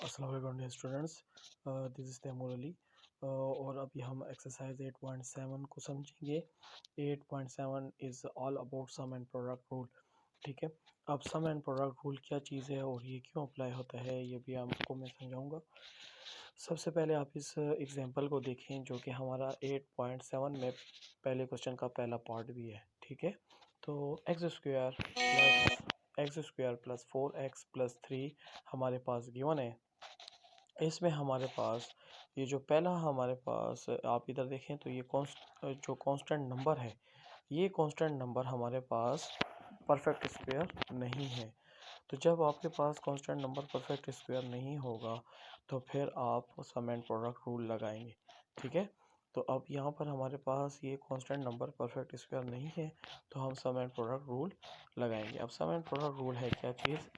अस्सलाम वालेकुम dear students, this is Taimur Ali. और अभी हम एक्सरसाइज 8.7 को समझेंगे। 8.7 is all about sum and product rule. ठीक है, अब सम एंड प्रोडक्ट रूल क्या चीज़ है और ये क्यों अप्लाई होता है ये भी आपको मैं समझाऊंगा। सबसे पहले आप इस एग्जांपल को देखें जो कि हमारा 8.7 में पहले क्वेश्चन का पहला पार्ट भी है। ठीक है, तो एक्स स्क्वायर प्लस 4x+3 हमारे पास गिवन है। इसमें हमारे पास ये जो पहला हमारे पास आप इधर देखें तो ये जो कांस्टेंट नंबर है, ये कांस्टेंट नंबर हमारे पास परफेक्ट स्क्वायर नहीं है। तो जब आपके पास कांस्टेंट नंबर परफेक्ट स्क्वायर नहीं होगा तो फिर आप सम एंड प्रोडक्ट रूल लगाएंगे। ठीक है, तो अब यहाँ पर हमारे पास ये कांस्टेंट नंबर परफेक्ट स्क्वायर नहीं है तो हम सम एंड प्रोडक्ट रूल लगाएंगे। अब सम एंड प्रोडक्ट रूल है क्या चीज़,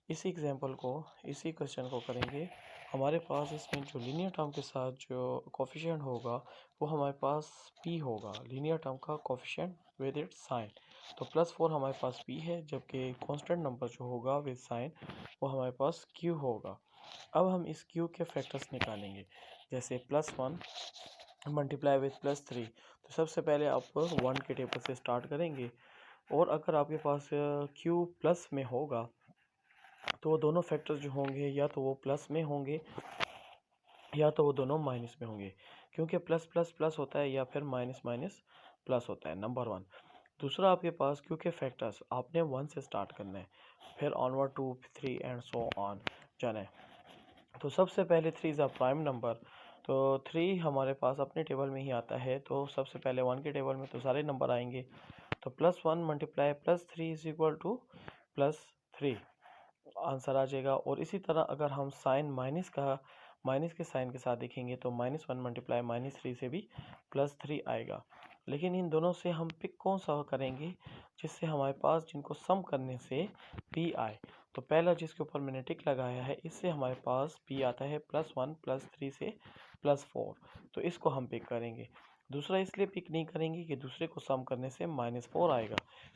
इसी एग्जांपल को, इसी क्वेश्चन को करेंगे। हमारे पास इसमें जो लीनियर टर्म के साथ जो कोफिशिएंट होगा वो हमारे पास p होगा, लीनियर टर्म का कोफिशिएंट विद इट्स साइन। तो +4 हमारे पास p है, जबकि कांस्टेंट नंबर जो होगा विद साइन वो हमारे पास q होगा। अब हम इस q के फैक्टर्स निकालेंगे, जैसे +1 मल्टीप्लाई विद +3। तो सबसे पहले आप 1 के टेबल से स्टार्ट करेंगे, और अगर आपके पास q प्लस में होगा तो वो दोनों फैक्टर्स जो होंगे या तो वो प्लस में होंगे या तो वो दोनों माइनस में होंगे, क्योंकि प्लस प्लस प्लस होता है या फिर माइनस माइनस प्लस होता है, नंबर 1। दूसरा, आपके पास क्यू के फैक्टर्स आपने 1 से स्टार्ट करना है, फिर ऑनवर्ड 2 3 एंड सो ऑन जाना है। तो सबसे पहले 3 इज़ अ प्राइम नंबर, तो 3 हमारे पास अपने टेबल में ही आता है। तो सबसे पहले 1 के टेबल में तो सारे नंबर आएंगे, तो +1 multiply +3 is equal to +3 answer आ जाएगा। और इसी तरह अगर हम साइन माइनस के साइन के साथ देखेंगे तो -1 मल्टीप्लाई -3 से भी +3 आएगा। लेकिन इन दोनों से हम पिक कौन सा करेंगे जिससे हमारे पास जिनको सम करने से p आए। तो पहला जिसके ऊपर मैंने टिक लगाया है, इससे हमारे पास p आता है +1 +3 से +4, तो इसको हम पिक करेंगे। दूसरा इसलिए पिक नहीं करेंगे कि दूसरे को सम करने से -4 आएगा,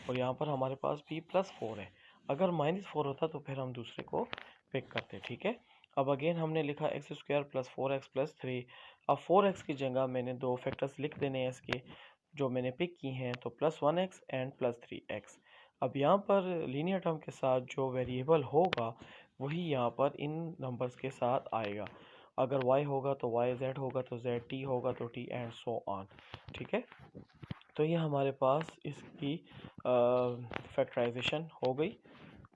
और यहाँ पर हमारे पास p +4 है। अगर -4 होता तो फिर हम दूसरे को पिक करते। ठीक है, अब अगेन हमने लिखा x² + 4x+3। अब 4x की जगह मैंने दो फैक्टर्स लिख देने हैं इसके जो मैंने पिक की हैं, तो +1x एंड +3x। अब यहाँ पर लीनियर टर्म के साथ जो वेरिएबल होगा वही यहाँ पर इन नंबर्स के साथ आएगा। अगर y होगा तो y, z होगा तो z, t होगा तो t एंड सो ऑन। ठीक है, तो ये हमारे पास इसकी फैक्टराइजेशन हो गई।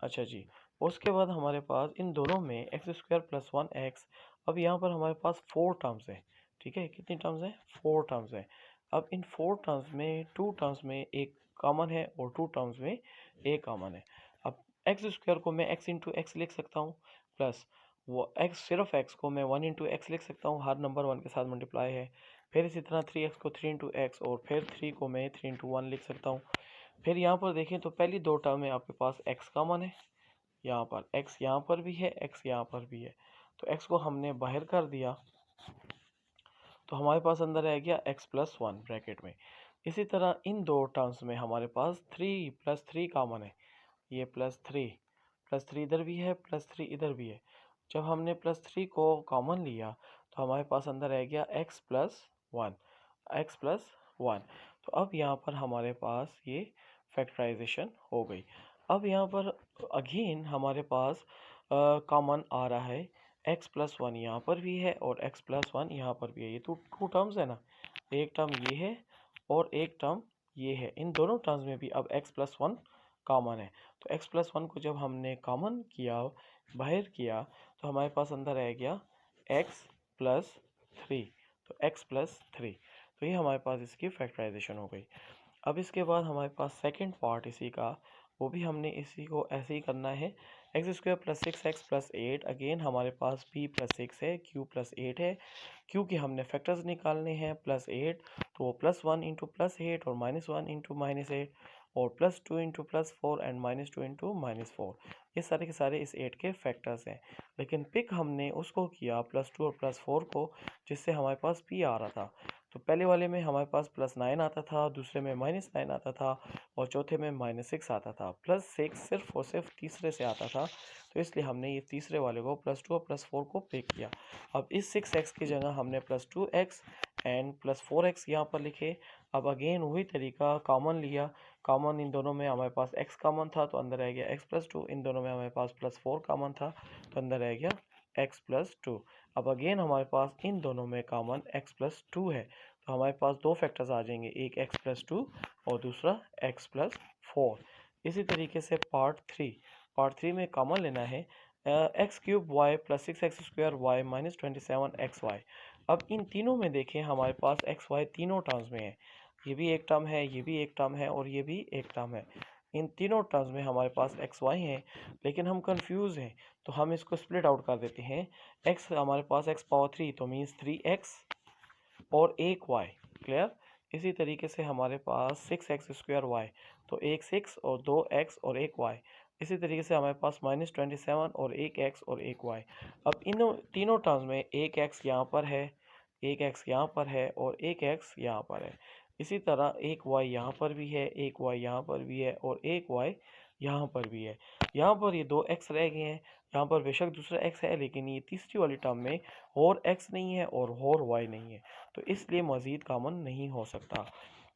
अच्छा जी, उसके बाद हमारे पास इन दोनों में x² + 1x। अब यहाँ पर हमारे पास 4 टर्म्स हैं। ठीक है, कितनी टर्म्स हैं? 4 टर्म्स हैं। अब इन 4 टर्म्स में 2 टर्म्स में एक कॉमन है और 2 टर्म्स में एक कॉमन है। अब x² को मैं x इंटू एक्स लिख सकता हूँ, प्लस वो x, सिर्फ x को मैं 1 इंटू एक्स लिख सकता हूँ, हर नंबर 1 के साथ मल्टीप्लाई है। फिर इसी तरह 3x को 3 इंटू एक्स, और फिर 3 को मैं 3 इंटू 1 लिख सकता हूँ। फिर यहाँ पर देखें तो पहली दो टर्म में आपके पास x कॉमन है, यहाँ पर x यहाँ पर भी है, x यहाँ पर भी है, तो x को हमने बाहर कर दिया तो हमारे पास अंदर रह गया x+1 ब्रैकेट में। इसी तरह इन दो टर्म्स में हमारे पास 3 + 3 कॉमन है, ये +3 इधर भी है, +3 इधर भी है। जब हमने +3 को कॉमन लिया तो हमारे पास अंदर रह गया x+1। तो अब यहाँ पर हमारे पास ये फैक्टराइजेशन हो गई। अब यहाँ पर अगेन हमारे पास कॉमन आ रहा है, x+1 यहाँ पर भी है और x+1 यहाँ पर भी है। ये तो टू टर्म्स है ना, एक टर्म ये है और एक टर्म ये है। इन दोनों टर्म्स में भी अब x+1 कॉमन है, तो x+1 को जब हमने कॉमन किया, बाहर किया, तो हमारे पास अंदर रह गया x+3, तो x+3। तो ये हमारे पास इसकी फैक्टराइजेशन हो गई। अब इसके बाद हमारे पास सेकंड पार्ट इसी का, वो भी हमने इसी को ऐसे ही करना है। x² + 6x + 8, अगेन हमारे पास p + 6 है, q + 8 है। q के हमने फैक्टर्स निकालने हैं, +8 तो वो +1 इंटू +8 और -1 इंटू -8 और +2 इंटू +4 एंड -2 इंटू -4। ये सारे के सारे इस 8 के फैक्टर्स हैं। लेकिन पिक हमने उसको किया +2 और +4 को, जिससे हमारे पास p आ रहा था। तो पहले वाले में हमारे पास +9 आता था, दूसरे में -9 आता था और चौथे में -6 आता था। +6 सिर्फ और सिर्फ तीसरे से आता था, तो इसलिए हमने ये तीसरे वाले को +2 और +4 को पिक किया। अब इस 6x की जगह हमने +2x एंड +4x यहाँ पर लिखे। अब अगेन वही तरीका, कॉमन लिया, कॉमन इन दोनों में हमारे पास x कॉमन था तो अंदर रह गया x+2, इन दोनों में हमारे पास +4 कॉमन था तो अंदर रह गया x+2। अब अगेन हमारे पास इन दोनों में कॉमन x+2 है तो हमारे पास दो फैक्टर्स आ जाएंगे, एक x+2 और दूसरा x+4। इसी तरीके से पार्ट थ्री में कॉमन लेना है x³ y + 6x² y - 27xy। अब इन तीनों में देखें हमारे पास xy तीनों टर्म्स में है, ये भी एक टर्म है, ये भी एक टर्म है और ये भी एक टर्म है। इन तीनों टर्म्स में हमारे पास xy हैं, लेकिन हम कंफ्यूज हैं तो हम इसको स्प्लिट आउट कर देते हैं। x हमारे पास x⁴ तो मीन्स 3x और एक y। क्लियर। इसी तरीके से हमारे पास 6x² y तो एक 6 और 2x और एक y। इसी तरीके से हमारे पास -27 और एक x और एक y। अब इन तीनों टर्म्स में एक x यहाँ पर है, एक x यहाँ पर है और एक x यहाँ पर है। इसी तरह एक y यहाँ पर भी है, एक y यहाँ पर भी है और एक y यहाँ पर भी है। यहाँ पर ये दो x रह गए हैं, यहाँ पर बेशक दूसरा x है लेकिन ये तीसरी वाली टर्म में और x नहीं है और y नहीं है, तो इसलिए मज़ीद कॉमन नहीं हो सकता।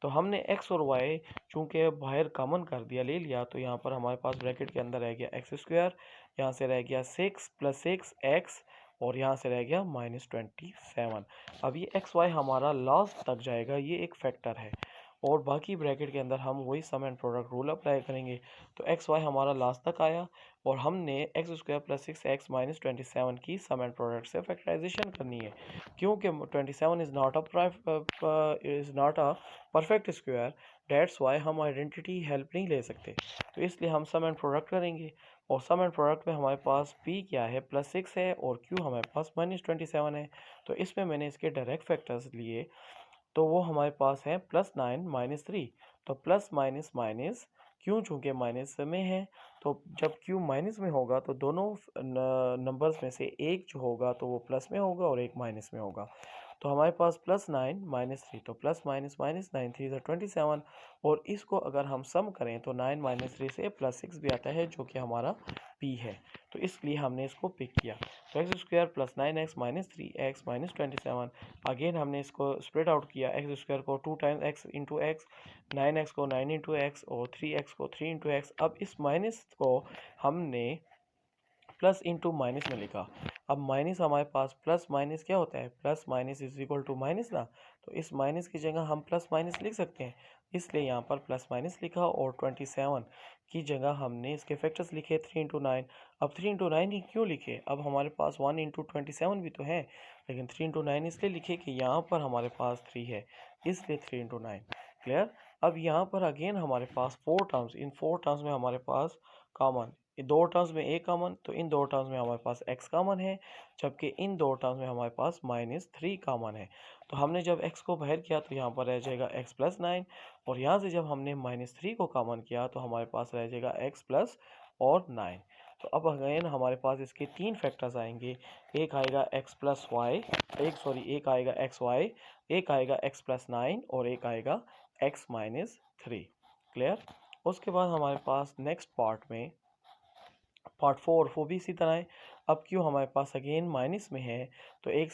तो हमने x और y चूँकि बाहर कॉमन कर दिया, ले लिया, तो यहाँ पर हमारे पास ब्रैकेट के अंदर रह गया x², यहाँ से रह गया 6 + 6x और यहाँ से रह गया -27। अब ये xy हमारा लास्ट तक जाएगा, ये एक फैक्टर है और बाकी ब्रैकेट के अंदर हम वही सम एंड प्रोडक्ट रूल अप्लाई करेंगे। तो xy हमारा लास्ट तक आया और हमने x² + 6x - 27 की सम एंड प्रोडक्ट से फैक्टराइजेशन करनी है, क्योंकि 27 is not a perfect square, that's why हम आइडेंटिटी हेल्प नहीं ले सकते। तो इसलिए हम सम एंड प्रोडक्ट करेंगे और सम एंड प्रोडक्ट में हमारे पास p क्या है, +6 है और q हमारे पास -27 है। तो इसमें मैंने इसके डायरेक्ट फैक्टर्स लिए तो वो हमारे पास है +9 - 3। तो प्लस माइनस माइनस, क्यों, चूँकि माइनस में है तो जब क्यू माइनस में होगा तो दोनों नंबर्स में से एक जो होगा तो वो प्लस में होगा और एक माइनस में होगा। तो हमारे पास +9 - 3 तो प्लस माइनस माइनस 9 3 ज़ा 27 और इसको अगर हम सम करें तो 9 - 3 से +6 भी आता है जो कि हमारा p है। तो इसलिए हमने इसको पिक किया। तो x² + 9x - 3x - 27। अगेन हमने इसको स्प्रेड आउट किया, x² को 2 times x into x, 9x को 9 इंटू एक्स और 3x को 3 इंटू एक्स। अब इस माइनस को हमने प्लस इंटू माइनस में लिखा। अब माइनस हमारे पास प्लस माइनस क्या होता है, plus minus is equal to minus ना, तो इस माइनस की जगह हम प्लस माइनस लिख सकते हैं, इसलिए यहाँ पर प्लस माइनस लिखा और 27 की जगह हमने इसके फैक्टर्स लिखे 3 इंटू 9। अब 3 इंटू 9 ही क्यों लिखे, अब हमारे पास 1 इंटू 27 भी तो है, लेकिन 3 इंटू 9 इसलिए लिखे कि यहाँ पर हमारे पास 3 है, इसलिए 3 इंटू 9। क्लियर। अब यहाँ पर अगेन हमारे पास 4 टर्म्स, इन 4 टर्म्स में हमारे पास कॉमन, दो टर्म्स में ए कॉमन, तो इन दो टर्म्स में हमारे पास x कॉमन है, जबकि इन दो टर्म्स में हमारे पास -3 कॉमन है। तो हमने जब x को बाहर किया तो यहाँ पर रह जाएगा x + 9 और यहाँ से जब हमने -3 को कॉमन किया तो हमारे पास रह जाएगा x + और 9। तो अब अगेन हमारे पास इसके तीन फैक्टर्स आएंगे, एक आएगा x + y, एक आएगा xy, एक आएगा x + 9 और एक आएगा x - 3। क्लियर। उसके बाद हमारे पास नेक्स्ट पार्ट में पार्ट 4 वो भी इसी तरह है। अब क्यों हमारे पास अगेन माइनस में है तो एक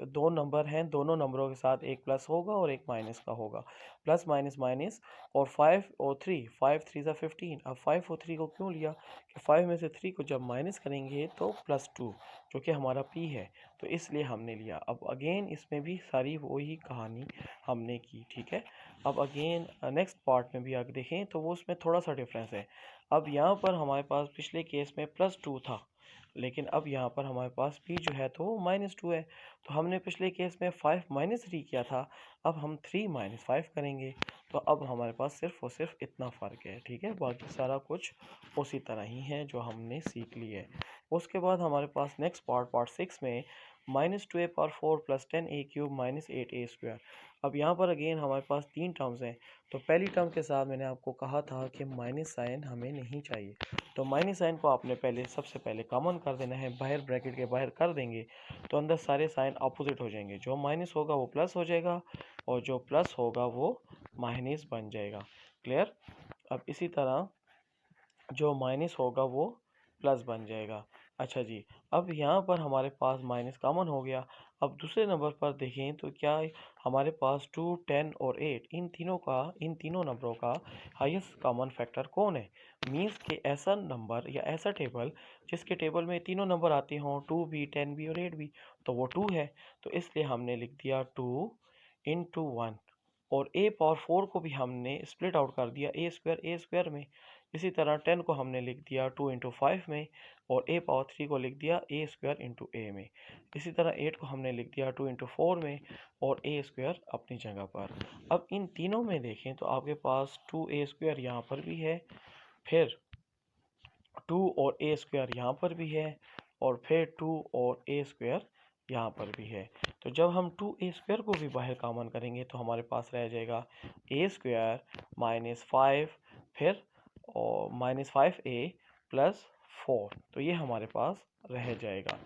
दो नंबर हैं, दोनों नंबरों के साथ एक प्लस होगा और एक माइनस का होगा, प्लस माइनस माइनस। और 5 और 3, 5 3 ज़ा 15। अब 5 और 3 को क्यों लिया कि 5 में से 3 को जब माइनस करेंगे तो +2 जो कि हमारा p है, तो इसलिए हमने लिया। अब अगेन इसमें भी सारी वही कहानी हमने की, ठीक है। अब अगेन नेक्स्ट पार्ट में भी आगे देखें तो वो उसमें थोड़ा सा डिफरेंस है। अब यहाँ पर हमारे पास पिछले केस में +2 था, लेकिन अब यहाँ पर हमारे पास p जो है तो -2 है। तो हमने पिछले केस में 5 - 3 किया था, अब हम 3 - 5 करेंगे, तो अब हमारे पास सिर्फ और सिर्फ इतना फ़र्क है, ठीक है। बाकी सारा कुछ उसी तरह ही है जो हमने सीख ली है। उसके बाद हमारे पास नेक्स्ट पार्ट 6 में -2a⁴ + 10a³ - 8a²। अब यहाँ पर अगेन हमारे पास तीन टर्म्स हैं। तो पहली टर्म के साथ मैंने आपको कहा था कि माइनस साइन हमें नहीं चाहिए, तो माइनस साइन को आपने सबसे पहले कॉमन कर देना है, बाहर ब्रैकेट के बाहर कर देंगे तो अंदर सारे साइन अपोजिट हो जाएंगे, जो माइनस होगा वो प्लस हो जाएगा और जो प्लस होगा वो माइनस बन जाएगा। क्लियर। अब इसी तरह जो माइनस होगा वो प्लस बन जाएगा। अच्छा जी, अब यहाँ पर हमारे पास माइनस कॉमन हो गया। अब दूसरे नंबर पर देखें तो क्या हमारे पास 2, 10 और 8 इन तीनों नंबरों का हाईएस्ट कॉमन फैक्टर कौन है। मीन्स कि ऐसा नंबर या ऐसा टेबल जिसके टेबल में तीनों नंबर आते हों, 2 भी, 10 भी और 8 भी, तो वो 2 है। तो इसलिए हमने लिख दिया 2 इंटू 1। और a पावर 4 को भी हमने स्प्लिट आउट कर दिया ए स्क्वायर में। इसी तरह 10 को हमने लिख दिया 2 इंटू 5 में, और a पावर 3 को लिख दिया ए स्क्वायर इंटू ए में। इसी तरह 8 को हमने लिख दिया 2 इंटू 4 में, और ए स्क्वायर अपनी जगह पर। अब इन तीनों में देखें तो आपके पास 2a स्क्वायर यहाँ पर भी है, फिर 2 और ए स्क्वायर यहाँ पर भी है, और फिर 2 और ए स्क्वायर यहाँ पर भी है। तो जब हम 2a स्क्वायर को भी बाहर कॉमन करेंगे तो हमारे पास रह जाएगा ए स्क्वायर माइनस 5, फिर और माइनस 5a प्लस 4। तो ये हमारे पास रह जाएगा।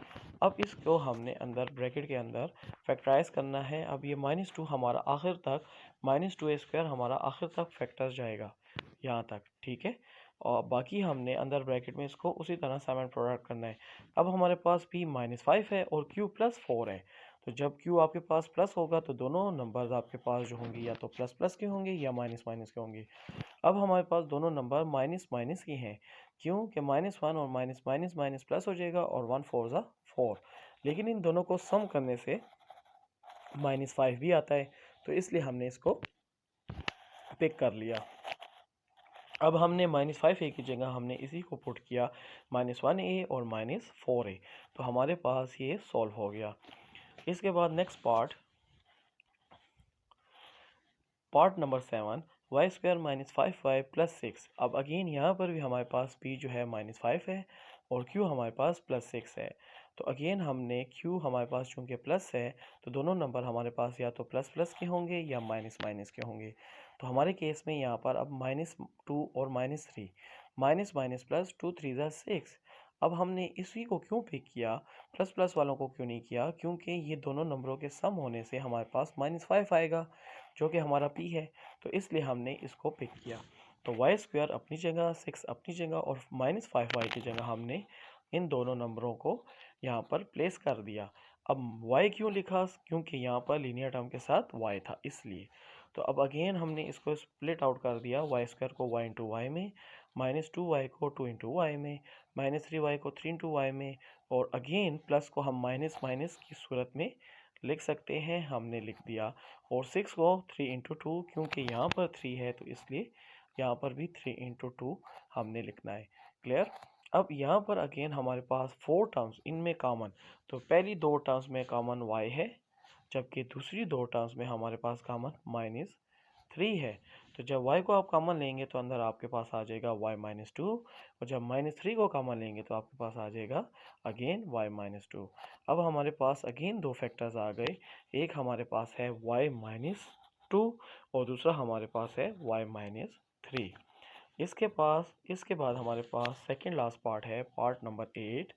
अब इसको हमने अंदर ब्रैकेट के अंदर फैक्टराइज करना है। अब ये -2 हमारा आखिर तक, -2a स्क्वायर हमारा आखिर तक फैक्टर जाएगा यहाँ तक, ठीक है। और बाकी हमने अंदर ब्रैकेट में इसको उसी तरह सेवन प्रोडक्ट करना है। अब हमारे पास p -5 है और q +4 है। तो जब q आपके पास प्लस होगा तो दोनों नंबर्स आपके पास जो होंगे या तो प्लस प्लस के होंगे या माइनस माइनस के होंगे। अब हमारे पास दोनों नंबर माइनस माइनस के हैं, क्यों कि -1 और माइनस माइनस माइनस प्लस हो जाएगा, और 1 4 ज़ा 4। लेकिन इन दोनों को सम करने से -5 भी आता है, तो इसलिए हमने इसको पिक कर लिया। अब हमने -5a की जगह हमने इसी को पुट किया -1a और -4a। तो हमारे पास ये सॉल्व हो गया। इसके बाद next part number 7, y square -5y plus 6। अब अगेन यहाँ पर भी हमारे पास p जो है -5 है और q हमारे पास +6 है। तो अगेन हमने q हमारे पास चूँकि प्लस है तो दोनों नंबर हमारे पास या तो प्लस प्लस के होंगे या माइनस माइनस के होंगे। तो हमारे केस में यहाँ पर अब -2 और -3, माइनस माइनस प्लस 2 3 ज़ा 6। अब हमने इसी को क्यों पिक किया, प्लस प्लस वालों को क्यों नहीं किया, क्योंकि ये दोनों नंबरों के सम होने से हमारे पास -5 आएगा जो कि हमारा p है। तो इसलिए हमने इसको पिक किया। तो वाई स्क्वायर अपनी जगह, 6 अपनी जगह, और -5y की जगह हमने इन दोनों नंबरों को यहाँ पर प्लेस कर दिया। अब y क्यों लिखा, क्योंकि यहाँ पर लीनियर टर्म के साथ y था इसलिए। तो अब अगेन हमने इसको स्प्लिट आउट कर दिया, वाई स्क्वायर को y इंटू वाई में, -2y को 2 इंटू वाई में, -3y को 3 इंटू वाई में, और अगेन प्लस को हम माइनस माइनस की सूरत में लिख सकते हैं, हमने लिख दिया। और 6 को 3 इंटू 2, क्योंकि यहाँ पर 3 है तो इसलिए यहाँ पर भी 3 इंटू 2 हमने लिखना है। क्लियर। अब यहाँ पर अगेन हमारे पास 4 टर्म्स, इनमें कॉमन, तो पहली 2 टर्म्स में कॉमन y है, जबकि दूसरी 2 टर्म्स में हमारे पास कॉमन -3 है। तो जब y को आप कॉमन लेंगे तो अंदर आपके पास आ जाएगा y -2, और जब -3 को कॉमन लेंगे तो आपके पास आ जाएगा अगेन y -2। अब हमारे पास अगेन 2 फैक्टर्स आ गए, एक हमारे पास है y -2 और दूसरा हमारे पास है y -3। इसके बाद हमारे पास सेकेंड लास्ट पार्ट है, पार्ट नंबर 8।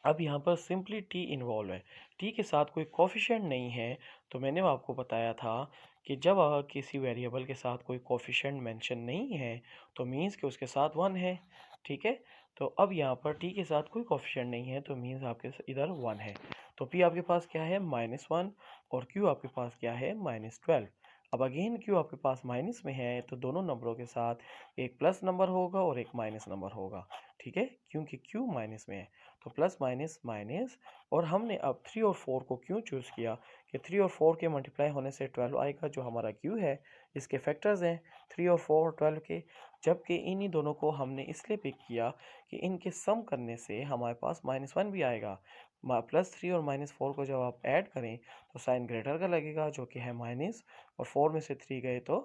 अब यहाँ पर सिंपली t इन्वॉल्व है, t के साथ कोई कोफिशिएंट नहीं है। तो मैंने आपको बताया था कि जब किसी वेरिएबल के साथ कोई कोफिशिएंट मेंशन नहीं है तो मीन्स कि उसके साथ 1 है, ठीक है। तो अब यहाँ पर t के साथ कोई कोफिशिएंट नहीं है तो मीन्स आपके इधर 1 है। तो p आपके पास क्या है, -1, और q आपके पास क्या है, -12। अब अगेन q आपके पास माइनस में है तो दोनों नंबरों के साथ एक प्लस नंबर होगा और एक माइनस नंबर होगा, ठीक है, क्योंकि q माइनस में है। तो प्लस माइनस माइनस, और हमने अब 3 और 4 को क्यों चूज़ किया कि 3 और 4 के मल्टीप्लाई होने से 12 आएगा, जो हमारा q है। इसके फैक्टर्स हैं 3 और 4 12 के, जबकि इन्हीं दोनों को हमने इसलिए पिक किया कि इनके सम करने से हमारे पास -1 भी आएगा। +3 और -4 को जब आप ऐड करें तो साइन ग्रेटर का लगेगा, जो कि है माइनस, और 4 में से 3 गए तो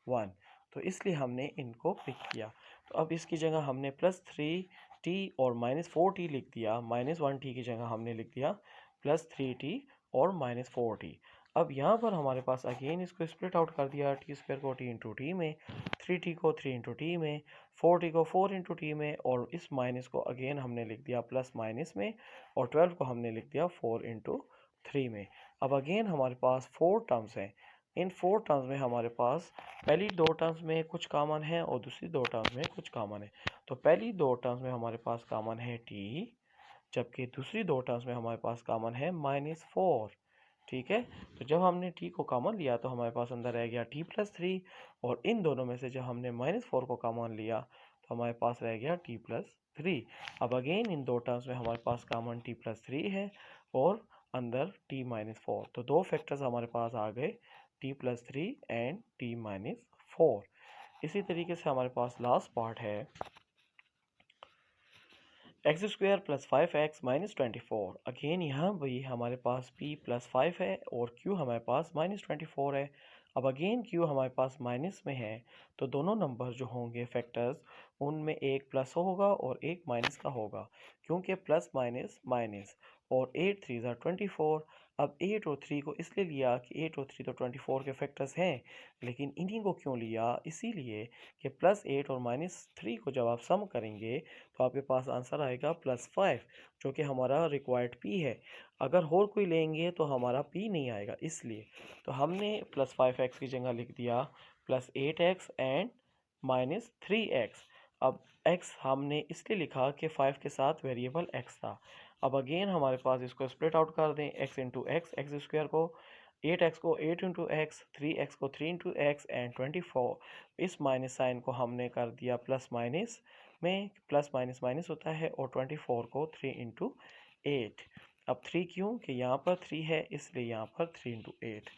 1। तो इसलिए हमने इनको पिक किया। तो अब इसकी जगह हमने +3t और -4t लिख दिया, -1t की जगह हमने लिख दिया +3t और -4t। अब यहाँ पर हमारे पास अगेन इसको स्प्लिट आउट कर दिया, टी स्क्वायर को t इंटू टी में, 3t को 3 इंटू टी में, 4t को 4 इंटू टी में, और इस माइनस को अगेन हमने लिख दिया प्लस माइनस में, और 12 को हमने लिख दिया 4 इंटू 3 में। अब अगेन हमारे पास 4 टर्म्स हैं। इन 4 टर्म्स में हमारे पास पहली 2 टर्म्स में कुछ कॉमन है और दूसरी 2 टर्म्स में कुछ कॉमन है। तो पहली दो टर्म्स में हमारे पास कॉमन है t, जबकि दूसरी दो टर्म्स में हमारे पास कॉमन है -4। ठीक है, तो जब हमने t को कॉमन लिया तो हमारे पास अंदर रह गया t+3, और इन दोनों में से जब हमने -4 को कॉमन लिया तो हमारे पास रह गया t+3। अब अगेन इन दो टर्म्स में हमारे पास कॉमन t+3 है और अंदर t-4, तो दो फैक्टर्स हमारे पास आ गए t+3 एंड t-4। इसी तरीके से हमारे पास लास्ट पार्ट है x² + 5x - 24। अगेन यहाँ भी हमारे पास p + 5 है और q हमारे पास -24 है। अब अगेन q हमारे पास माइनस में है, तो दोनों नंबर जो होंगे फैक्टर्स, उनमें एक प्लस होगा और एक माइनस का होगा, क्योंकि प्लस माइनस माइनस, और 8 3 ज़ा 24। अब 8 और 3 को इसलिए लिया कि 8 और 3 तो 24 के फैक्टर्स हैं, लेकिन इन्हीं को क्यों लिया, इसीलिए कि +8 और -3 को जब आप सम करेंगे तो आपके पास आंसर आएगा +5, जो कि हमारा रिक्वायर्ड p है। अगर और कोई लेंगे तो हमारा p नहीं आएगा, इसलिए तो हमने +5x की जगह लिख दिया +8x एंड -3x। अब x हमने इसलिए लिखा कि 5 के साथ वेरिएबल x था। अब अगेन हमारे पास इसको स्प्लिट आउट कर दें, x इंटू एक्स, x² को 8x को 8 इंटू एक्स, 3x को 3 इंटू एक्स एंड 24। इस माइनस साइन को हमने कर दिया प्लस माइनस में, प्लस माइनस माइनस होता है, और 24 को 3 इंटू 8। अब 3 क्यों कि यहाँ पर 3 है, इसलिए यहाँ पर 3 इंटू 8।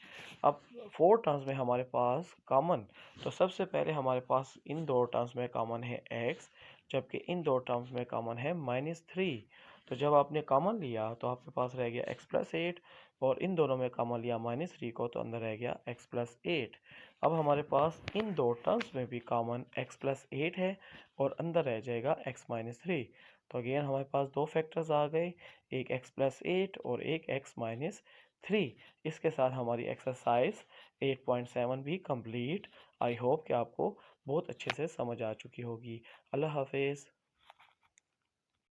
अब 4 टर्म्स में हमारे पास कॉमन, तो सबसे पहले हमारे पास इन दो टर्म्स में कॉमन है x, जबकि इन दो टर्म्स में कॉमन है -3। तो जब आपने कॉमन लिया तो आपके पास रह गया x+8, और इन दोनों में कॉमन लिया -3 को, तो अंदर रह गया x+8। अब हमारे पास इन दो टर्म्स में भी कॉमन x+8 है और अंदर रह जाएगा x-3। तो अगेन हमारे पास दो फैक्टर्स आ गए, एक x+8 और एक x-3। इसके साथ हमारी एक्सरसाइज 8.7 भी कंप्लीट। आई होप कि आपको बहुत अच्छे से समझ आ चुकी होगी। अल्लाह हाफिज़।